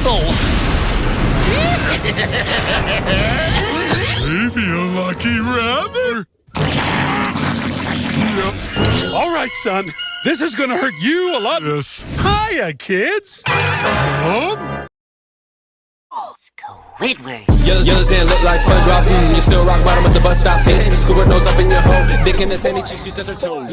castle. Maybe a lucky rabbit. Yep. All right, son. This is gonna hurt you a lot. Yes. Hiya, kids. Mom? Squidward. Yellows and look like SpongeBob. You still rock bottom at the bus stop. Bitch, Squidward nose up in your hole. Dick in the sandy cheeks, she touch her toes.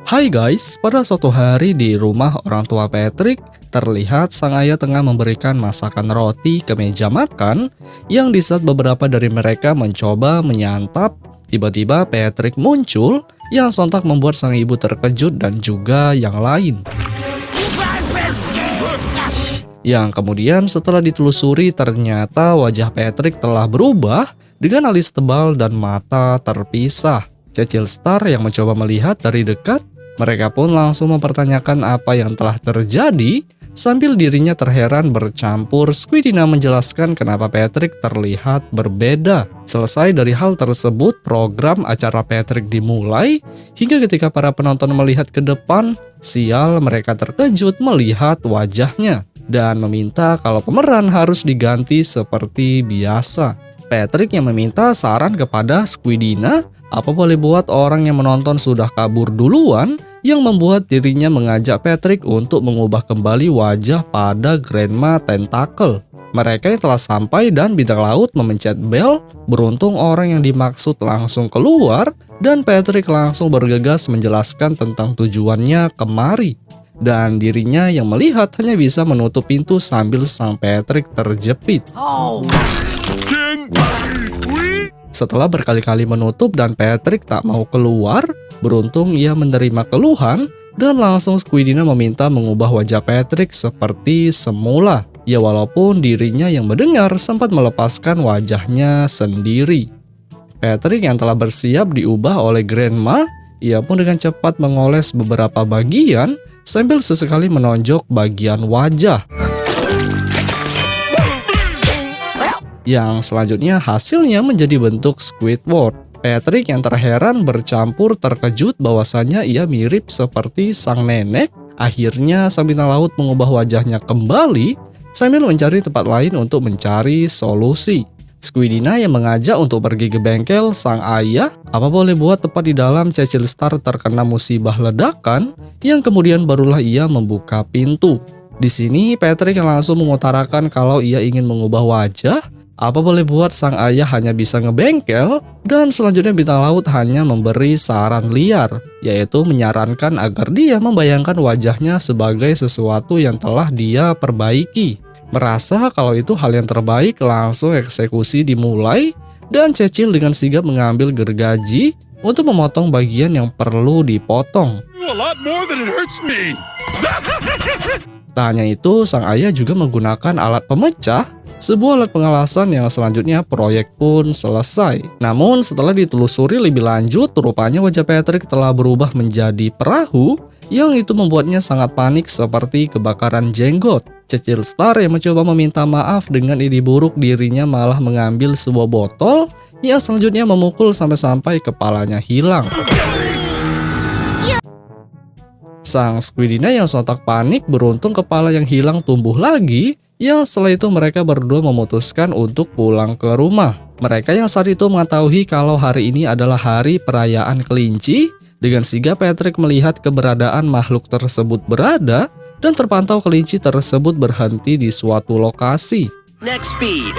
Hai guys, pada suatu hari di rumah orang tua Patrick, terlihat sang ayah tengah memberikan masakan roti ke meja makan, yang di saat beberapa dari mereka mencoba menyantap, tiba-tiba Patrick muncul, yang sontak membuat sang ibu terkejut dan juga yang lain. Yang kemudian setelah ditelusuri ternyata wajah Patrick telah berubah dengan alis tebal dan mata terpisah. Cecil Star yang mencoba melihat dari dekat, mereka pun langsung mempertanyakan apa yang telah terjadi, sambil dirinya terheran bercampur Squidina menjelaskan kenapa Patrick terlihat berbeda. Selesai dari hal tersebut, program acara Patrick dimulai, hingga ketika para penonton melihat ke depan, sial mereka terkejut melihat wajahnya, dan meminta kalau pemeran harus diganti seperti biasa. Patrick yang meminta saran kepada Squidina, apa boleh buat orang yang menonton sudah kabur duluan, yang membuat dirinya mengajak Patrick untuk mengubah kembali wajah pada Grandma Tentacle. Mereka yang telah sampai dan bintang laut memencet bel, beruntung orang yang dimaksud langsung keluar, dan Patrick langsung bergegas menjelaskan tentang tujuannya kemari. Dan dirinya yang melihat hanya bisa menutup pintu sambil sang Patrick terjepit. Setelah berkali-kali menutup dan Patrick tak mau keluar, beruntung ia menerima keluhan dan langsung Squidina meminta mengubah wajah Patrick seperti semula. Ya walaupun dirinya yang mendengar sempat melepaskan wajahnya sendiri. Patrick yang telah bersiap diubah oleh Grandma, ia pun dengan cepat mengoles beberapa bagian sambil sesekali menonjok bagian wajah. Yang selanjutnya hasilnya menjadi bentuk Squidward. Patrick yang terheran bercampur terkejut bahwasannya ia mirip seperti sang nenek. Akhirnya sang bintang laut mengubah wajahnya kembali sambil mencari tempat lain untuk mencari solusi. Squidina yang mengajak untuk pergi ke bengkel sang ayah, apa boleh buat tepat di dalam Cecil Star terkena musibah ledakan, yang kemudian barulah ia membuka pintu. Di sini Patrick yang langsung mengutarakan kalau ia ingin mengubah wajah. Apa boleh buat sang ayah hanya bisa ngebengkel, dan selanjutnya bintang laut hanya memberi saran liar, yaitu menyarankan agar dia membayangkan wajahnya sebagai sesuatu yang telah dia perbaiki. Merasa kalau itu hal yang terbaik, langsung eksekusi dimulai, dan Cecil dengan sigap mengambil gergaji untuk memotong bagian yang perlu dipotong. A lot more than it hurts me. Tak hanya itu, sang ayah juga menggunakan alat pemecah, sebuah alat pengelasan yang selanjutnya proyek pun selesai. Namun setelah ditelusuri lebih lanjut, rupanya wajah Patrick telah berubah menjadi perahu, yang itu membuatnya sangat panik seperti kebakaran jenggot. Cecil Star yang mencoba meminta maaf dengan ide buruk dirinya malah mengambil sebuah botol yang selanjutnya memukul sampai-sampai kepalanya hilang. Sang Squidina yang sontak panik beruntung kepala yang hilang tumbuh lagi, yang setelah itu mereka berdua memutuskan untuk pulang ke rumah. Mereka yang saat itu mengetahui kalau hari ini adalah hari perayaan kelinci, dengan sigap Patrick melihat keberadaan makhluk tersebut berada, dan terpantau kelinci tersebut berhenti di suatu lokasi. Next speed.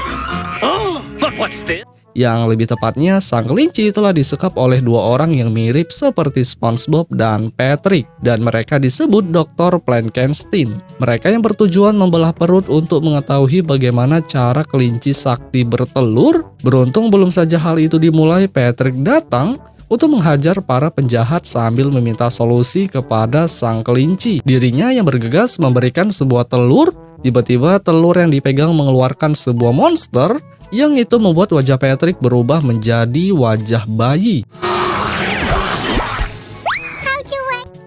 Oh, but what's this? Yang lebih tepatnya, sang kelinci telah disekap oleh dua orang yang mirip seperti SpongeBob dan Patrick, dan mereka disebut Dr. Plankenstein. Mereka yang bertujuan membelah perut untuk mengetahui bagaimana cara kelinci sakti bertelur. Beruntung belum saja hal itu dimulai, Patrick datang untuk menghajar para penjahat sambil meminta solusi kepada sang kelinci. Dirinya yang bergegas memberikan sebuah telur, tiba-tiba telur yang dipegang mengeluarkan sebuah monster, yang itu membuat wajah Patrick berubah menjadi wajah bayi.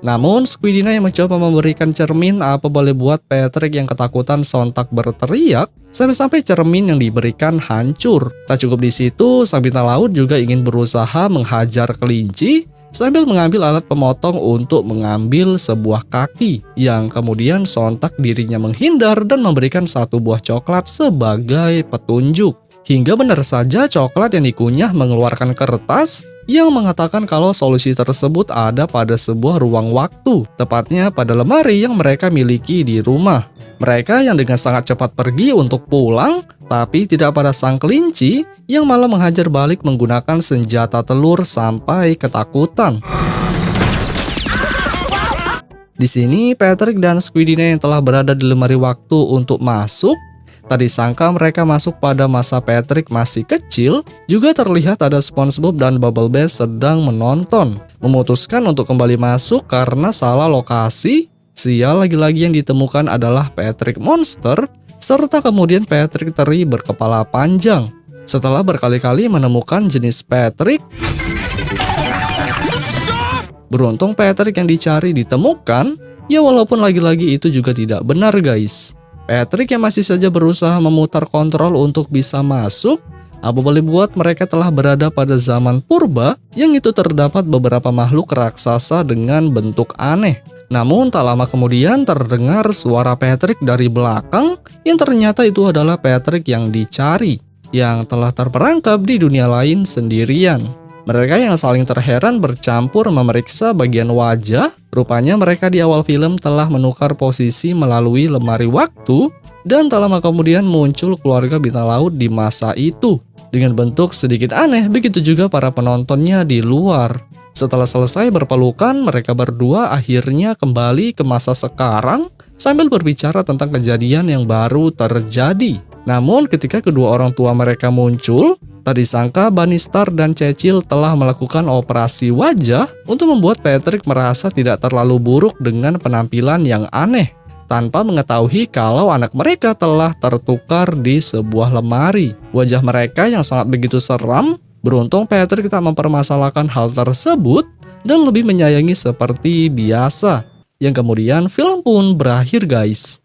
Namun Squidina yang mencoba memberikan cermin, apa boleh buat Patrick yang ketakutan sontak berteriak, sampai-sampai cermin yang diberikan hancur. Tak cukup di situ, sang bintang laut juga ingin berusaha menghajar kelinci, sambil mengambil alat pemotong untuk mengambil sebuah kaki, yang kemudian sontak dirinya menghindar dan memberikan satu buah coklat sebagai petunjuk. Hingga benar saja coklat yang dikunyah mengeluarkan kertas yang mengatakan kalau solusi tersebut ada pada sebuah ruang waktu, tepatnya pada lemari yang mereka miliki di rumah. Mereka yang dengan sangat cepat pergi untuk pulang, tapi tidak pada sang kelinci yang malah menghajar balik menggunakan senjata telur sampai ketakutan. Di sini Patrick dan Squidina yang telah berada di lemari waktu untuk masuk. Tadi sangka mereka masuk pada masa Patrick masih kecil, juga terlihat ada SpongeBob dan Bubble Bass sedang menonton. Memutuskan untuk kembali masuk karena salah lokasi. Sial, lagi-lagi yang ditemukan adalah Patrick Monster, serta kemudian Patrick teri berkepala panjang. Setelah berkali-kali menemukan jenis Patrick, beruntung Patrick yang dicari ditemukan, ya walaupun lagi-lagi itu juga tidak benar guys. Patrick yang masih saja berusaha memutar kontrol untuk bisa masuk. Apa boleh buat mereka telah berada pada zaman purba yang itu terdapat beberapa makhluk raksasa dengan bentuk aneh. Namun tak lama kemudian terdengar suara Patrick dari belakang yang ternyata itu adalah Patrick yang dicari, yang telah terperangkap di dunia lain sendirian. Mereka yang saling terheran bercampur memeriksa bagian wajah. Rupanya mereka di awal film telah menukar posisi melalui lemari waktu, dan tak lama kemudian muncul keluarga bintang laut di masa itu. Dengan bentuk sedikit aneh, begitu juga para penontonnya di luar. Setelah selesai berpelukan, mereka berdua akhirnya kembali ke masa sekarang sambil berbicara tentang kejadian yang baru terjadi. Namun ketika kedua orang tua mereka muncul, tadi sangka Bunny Star dan Cecil telah melakukan operasi wajah untuk membuat Patrick merasa tidak terlalu buruk dengan penampilan yang aneh, tanpa mengetahui kalau anak mereka telah tertukar di sebuah lemari. Wajah mereka yang sangat begitu seram, beruntung Patrick tak mempermasalahkan hal tersebut dan lebih menyayangi seperti biasa. Yang kemudian film pun berakhir guys.